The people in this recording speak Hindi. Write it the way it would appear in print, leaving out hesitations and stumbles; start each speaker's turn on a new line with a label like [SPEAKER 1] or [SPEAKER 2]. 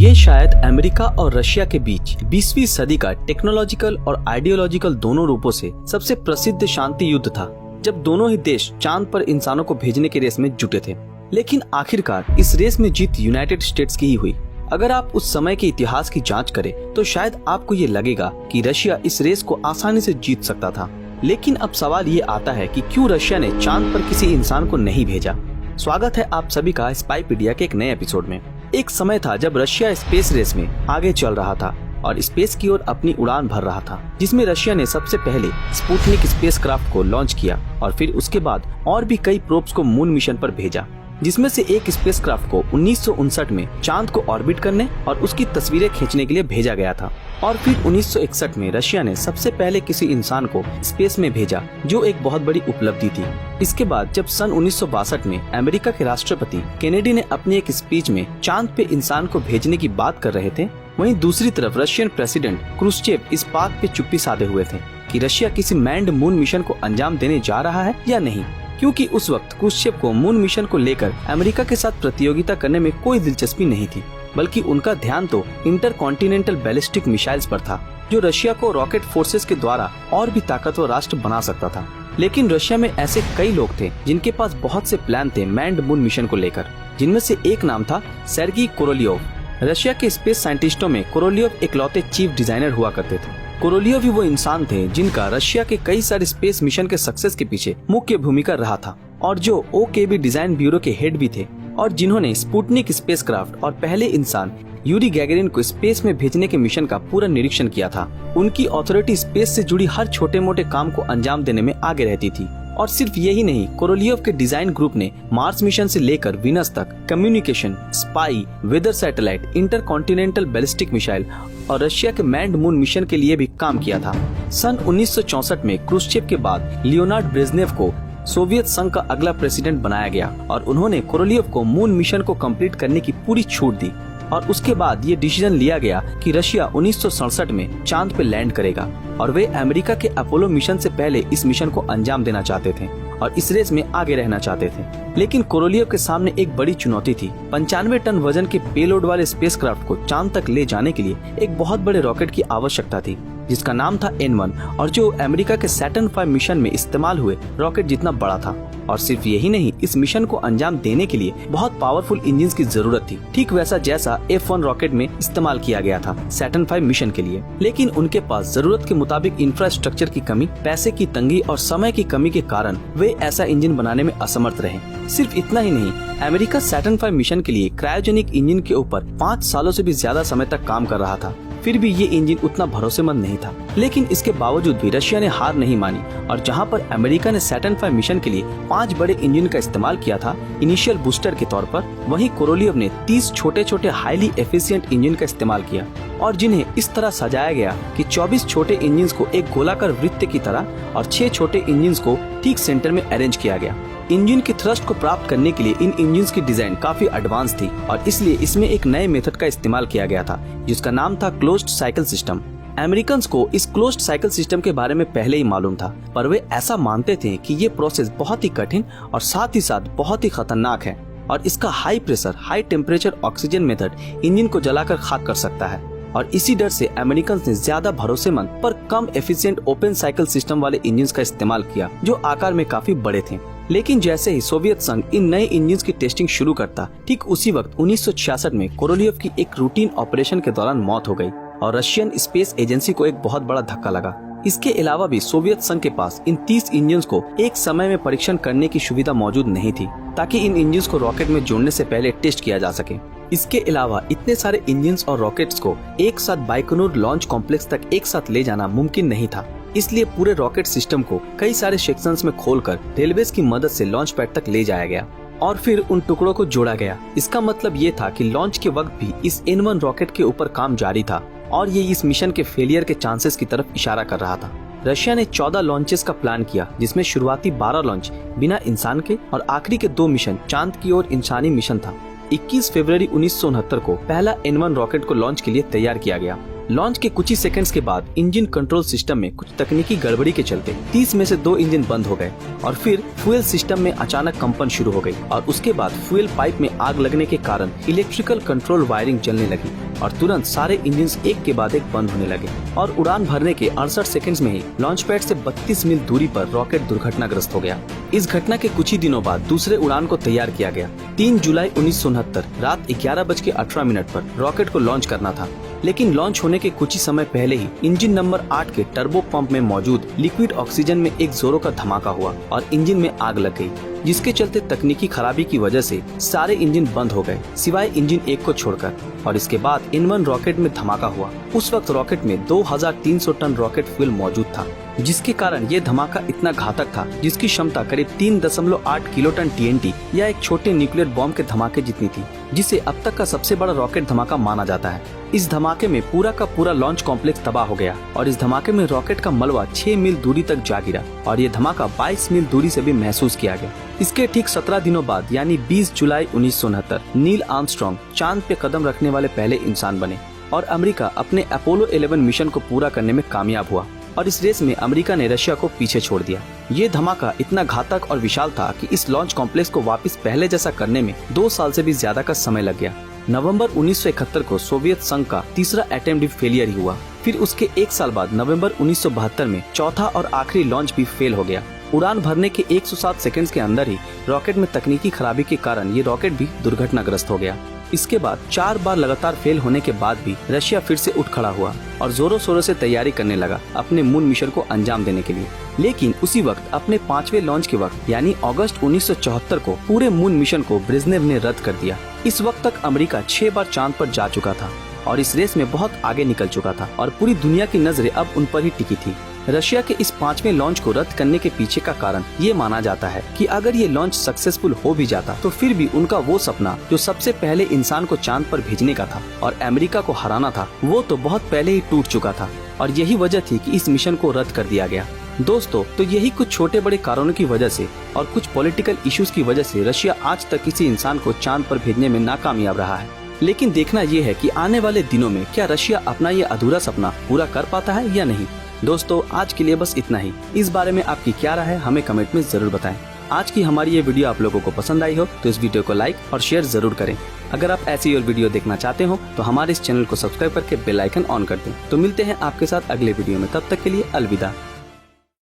[SPEAKER 1] ये शायद अमेरिका और रशिया के बीच 20वीं सदी का टेक्नोलॉजिकल और आइडियोलॉजिकल दोनों रूपों से सबसे प्रसिद्ध शांति युद्ध था, जब दोनों ही देश चांद पर इंसानों को भेजने की रेस में जुटे थे। लेकिन आखिरकार इस रेस में जीत यूनाइटेड स्टेट्स की ही हुई। अगर आप उस समय के इतिहास की जांच करें तो शायद आपको ये लगेगा कि रशिया इस रेस को आसानी से जीत सकता था। लेकिन अब सवाल ये आता है कि क्यों रशिया ने चांद पर किसी इंसान को नहीं भेजा। स्वागत है आप सभी का स्पाईपीडिया के एक नए एपिसोड में। एक समय था जब रशिया स्पेस रेस में आगे चल रहा था और स्पेस की ओर अपनी उड़ान भर रहा था, जिसमें रशिया ने सबसे पहले स्पुतनिक स्पेसक्राफ्ट को लॉन्च किया और फिर उसके बाद और भी कई प्रोब्स को मून मिशन पर भेजा, जिसमें से एक स्पेसक्राफ्ट को 1959 में चांद को ऑर्बिट करने और उसकी तस्वीरें खींचने के लिए भेजा गया था। और फिर 1961 में रशिया ने सबसे पहले किसी इंसान को स्पेस में भेजा, जो एक बहुत बड़ी उपलब्धि थी। इसके बाद जब सन 1962 में अमेरिका के राष्ट्रपति केनेडी ने अपनी एक स्पीच में चांद पे इंसान को भेजने की बात कर रहे थे, वहीं दूसरी तरफ रशियन प्रेसिडेंट क्रुश्चेव इस बात पे चुप्पी साधे हुए थे कि रशिया किसी मैन्ड मून मिशन को अंजाम देने जा रहा है या नहीं, क्योंकि उस वक्त क्रुश्चेव को मून मिशन को लेकर अमेरिका के साथ प्रतियोगिता करने में कोई दिलचस्पी नहीं थी, बल्कि उनका ध्यान तो इंटरकॉन्टिनेंटल बैलिस्टिक मिसाइल्स पर था, जो रशिया को रॉकेट फोर्सेस के द्वारा और भी ताकतवर राष्ट्र बना सकता था। लेकिन रशिया में ऐसे कई लोग थे जिनके पास बहुत से प्लान थे मैन्ड मून मिशन को लेकर, जिनमें से एक नाम था सेर्गी कोरोलियोव। रशिया के स्पेस साइंटिस्टों में कोरोलियोव इकलौते चीफ डिजाइनर हुआ करते थे। कोरोलियोव ही वो इंसान थे जिनका रशिया के कई सारे स्पेस मिशन के सक्सेस के पीछे मुख्य भूमिका रहा था, और जो ओकेबी डिजाइन ब्यूरो के हेड भी थे, और जिन्होंने स्पुतनिक स्पेसक्राफ्ट और पहले इंसान यूरी गैगरिन को स्पेस में भेजने के मिशन का पूरा निरीक्षण किया था। उनकी अथॉरिटी स्पेस से जुड़ी हर छोटे मोटे काम को अंजाम देने में आगे रहती थी। और सिर्फ यही नहीं, कोरोलियोव के डिजाइन ग्रुप ने मार्स मिशन से लेकर विनस तक communication, spy, weather satellite, intercontinental ballistic missile और रशिया के मैन्ड मून मिशन के लिए भी काम किया था। सन 1964 में क्रुश्चेव के बाद लियोनार्ड ब्रेजनेव को सोवियत संघ का अगला प्रेसिडेंट बनाया गया और उन्होंने कोरोलियोव को मून मिशन को कंप्लीट करने की पूरी छूट दी। और उसके बाद ये डिसीजन लिया गया कि रशिया 1967 में चांद पे लैंड करेगा, और वे अमेरिका के अपोलो मिशन से पहले इस मिशन को अंजाम देना चाहते थे और इस रेस में आगे रहना चाहते थे। लेकिन कोरोलियोव के सामने एक बड़ी चुनौती थी। 95 टन वजन के पेलोड वाले स्पेसक्राफ्ट को चांद तक ले जाने के लिए एक बहुत बड़े रॉकेट की आवश्यकता थी, जिसका नाम था N1, और जो अमेरिका के सैटर्न 5 मिशन में इस्तेमाल हुए रॉकेट जितना बड़ा था। और सिर्फ यही नहीं, इस मिशन को अंजाम देने के लिए बहुत पावरफुल इंजन्स की जरूरत थी, ठीक वैसा जैसा F1 रॉकेट में इस्तेमाल किया गया था सैटर्न 5 मिशन के लिए। लेकिन उनके पास जरूरत के मुताबिक इंफ्रास्ट्रक्चर की कमी, पैसे की तंगी और समय की कमी के कारण वे ऐसा इंजन बनाने में असमर्थ रहे। सिर्फ इतना ही नहीं, अमेरिका सैटर्न 5 मिशन के लिए क्रायोजेनिक इंजन के ऊपर 5 सालों से भी ज्यादा समय तक काम कर रहा था। फिर भी ये इंजन उतना भरोसेमंद नहीं था। लेकिन इसके बावजूद भी रशिया ने हार नहीं मानी, और जहां पर अमेरिका ने सैटर्न 5 मिशन के लिए 5 बड़े इंजन का इस्तेमाल किया था इनिशियल बूस्टर के तौर पर, वहीं कोरोलियोव ने 30 छोटे छोटे हाईली एफिशिएंट इंजन का इस्तेमाल किया, और जिन्हें इस तरह सजाया गया कि 24 छोटे इंजन को एक गोलाकार वृत्त की तरह और 6 छोटे इंजन को ठीक सेंटर में अरेंज किया गया। इंजन की थ्रस्ट को प्राप्त करने के लिए इन इंजन्स की डिजाइन काफी एडवांस थी, और इसलिए इसमें एक नए मेथड का इस्तेमाल किया गया था, जिसका नाम था क्लोज्ड साइकिल सिस्टम। अमेरिकन्स को इस क्लोज्ड साइकिल सिस्टम के बारे में पहले ही मालूम था, पर वे ऐसा मानते थे कि ये प्रोसेस बहुत ही कठिन और साथ ही साथ बहुत ही खतरनाक है, और इसका high pressure, high temperature oxygen method engine को जलाकर खाक कर सकता है। और इसी डर से अमेरिकन्स ने ज्यादा भरोसेमंद पर कम एफिशिएंट ओपन साइकिल सिस्टम वाले इंजन्स का इस्तेमाल किया, जो आकार में काफी बड़े थे। लेकिन जैसे ही सोवियत संघ इन नए इंजन्स की टेस्टिंग शुरू करता, ठीक उसी वक्त 1966 में कोरोलियोव की एक रूटीन ऑपरेशन के दौरान मौत हो गई, और रशियन स्पेस एजेंसी को एक बहुत बड़ा धक्का लगा। इसके अलावा भी सोवियत संघ के पास इन 30 इंजन्स को एक समय में परीक्षण करने की सुविधा मौजूद नहीं थी, ताकि इन इंजन्स को रॉकेट में जोड़ने से पहले टेस्ट किया जा सके। इसके अलावा इतने सारे इंजन्स और रॉकेट्स को एक साथ बाइकोनूर लॉन्च कॉम्प्लेक्स तक एक साथ ले जाना मुमकिन नहीं था। इसलिए पूरे रॉकेट सिस्टम को कई सारे सेक्शंस में खोलकर रेलवेज की मदद से लॉन्च पैड तक ले जाया गया और फिर उन टुकड़ों को जोड़ा गया। इसका मतलब ये था कि लॉन्च के वक्त भी इस N1 रॉकेट के ऊपर काम जारी था, और ये इस मिशन के फेलियर के चांसेस की तरफ इशारा कर रहा था। रशिया ने 14 लॉन्चेस का प्लान किया, जिसमें शुरुआती 12 लॉन्च बिना इंसान के और आखिरी के 2 मिशन चांद की ओर इंसानी मिशन था। 21 फरवरी 1969 को पहला N1 रॉकेट को लॉन्च के लिए तैयार किया गया, लॉन्च के कुछ ही सेकंड्स के बाद इंजन कंट्रोल सिस्टम में कुछ तकनीकी गड़बड़ी के चलते 30 में से 2 इंजन बंद हो गए और फिर फ्यूल सिस्टम में अचानक कंपन शुरू हो गई और उसके बाद फ्यूल पाइप में आग लगने के कारण इलेक्ट्रिकल कंट्रोल वायरिंग जलने लगी और तुरंत सारे इंजन एक के बाद एक बंद होने लगे और उड़ान भरने के 68 सेकंड्स में ही लॉन्च पैड से 32 मील दूरी पर रॉकेट दुर्घटनाग्रस्त हो गया। इस घटना के कुछ ही दिनों बाद दूसरे उड़ान को तैयार किया गया। 3 जुलाई 1969 रात 11:18 पर रॉकेट को लॉन्च करना था, लेकिन लॉन्च होने के कुछ ही समय पहले ही इंजन नंबर 8 के टर्बो पंप में मौजूद लिक्विड ऑक्सीजन में एक जोरों का धमाका हुआ और इंजन में आग लग गई, जिसके चलते तकनीकी खराबी की वजह से सारे इंजन बंद हो गए सिवाय इंजन 1 को छोड़कर। और इसके बाद N1 रॉकेट में धमाका हुआ। उस वक्त रॉकेट में 2300 टन रॉकेट फ्यूल मौजूद था, जिसके कारण ये धमाका इतना घातक था जिसकी क्षमता करीब 3.8 किलोटन TNT या एक छोटे न्यूक्लियर बॉम्ब के धमाके जितनी थी, जिसे अब तक का सबसे बड़ा रॉकेट धमाका माना जाता है। इस धमाके में पूरा का पूरा लॉन्च कॉम्प्लेक्स तबाह हो गया और इस धमाके में रॉकेट का मलबा 6 मील दूरी तक जा गिरा और ये धमाका 22 मील दूरी से भी महसूस किया गया। इसके ठीक 17 दिनों बाद यानी 20 जुलाई 1969 नील आर्मस्ट्रांग चांद पे कदम रखने वाले पहले इंसान बने और अमेरिका अपने अपोलो 11 मिशन को पूरा करने में कामयाब हुआ और इस रेस में अमेरिका ने रशिया को पीछे छोड़ दिया। ये धमाका इतना घातक और विशाल था कि इस लॉन्च कॉम्प्लेक्स को वापस पहले जैसा करने में 2 साल से भी ज्यादा का समय लग गया। नवंबर 1971 को सोवियत संघ का तीसरा अटेम्प्ट भी फेलियर ही हुआ। फिर उसके 1 साल बाद नवंबर 1972 में चौथा और आखिरी लॉन्च भी फेल हो गया। उड़ान भरने के 107 सेकंड्स के अंदर ही रॉकेट में तकनीकी खराबी के कारण ये रॉकेट भी दुर्घटनाग्रस्त हो गया। इसके बाद 4 बार लगातार फेल होने के बाद भी रशिया फिर से उठ खड़ा हुआ और जोरों शोरों से तैयारी करने लगा अपने मून मिशन को अंजाम देने के लिए। लेकिन उसी वक्त अपने 5वें लॉन्च के वक्त यानी अगस्त 1974 को पूरे मून मिशन को ब्रेजनेव ने रद्द कर दिया। इस वक्त तक अमेरिका 6 बार चांद पर जा चुका था और इस रेस में बहुत आगे निकल चुका था और पूरी दुनिया की नजरें अब उन पर ही टिकी थी। रशिया के इस 5वें लॉन्च को रद्द करने के पीछे का कारण ये माना जाता है कि अगर ये लॉन्च सक्सेसफुल हो भी जाता तो फिर भी उनका वो सपना जो सबसे पहले इंसान को चांद पर भेजने का था और अमेरिका को हराना था, वो तो बहुत पहले ही टूट चुका था और यही वजह थी कि इस मिशन को रद्द कर दिया गया। दोस्तों, तो यही कुछ छोटे बड़े कारणों की वजह से और कुछ पॉलिटिकल इश्यूज की वजह से रशिया आज तक किसी इंसान को चांद पर भेजने में नाकामयाब रहा है। लेकिन देखना ये है कि आने वाले दिनों में क्या रशिया अपना ये अधूरा सपना पूरा कर पाता है या नहीं। दोस्तों, आज के लिए बस इतना ही। इस बारे में आपकी क्या राय है हमें कमेंट में जरूर बताएं। आज की हमारी ये वीडियो आप लोगों को पसंद आई हो तो इस वीडियो को लाइक और शेयर जरूर करें। अगर आप ऐसी और वीडियो देखना चाहते हो तो हमारे इस चैनल को सब्सक्राइब करके बेल आइकन ऑन कर दें। तो मिलते हैं आपके साथ अगले वीडियो में, तब तक के लिए अलविदा।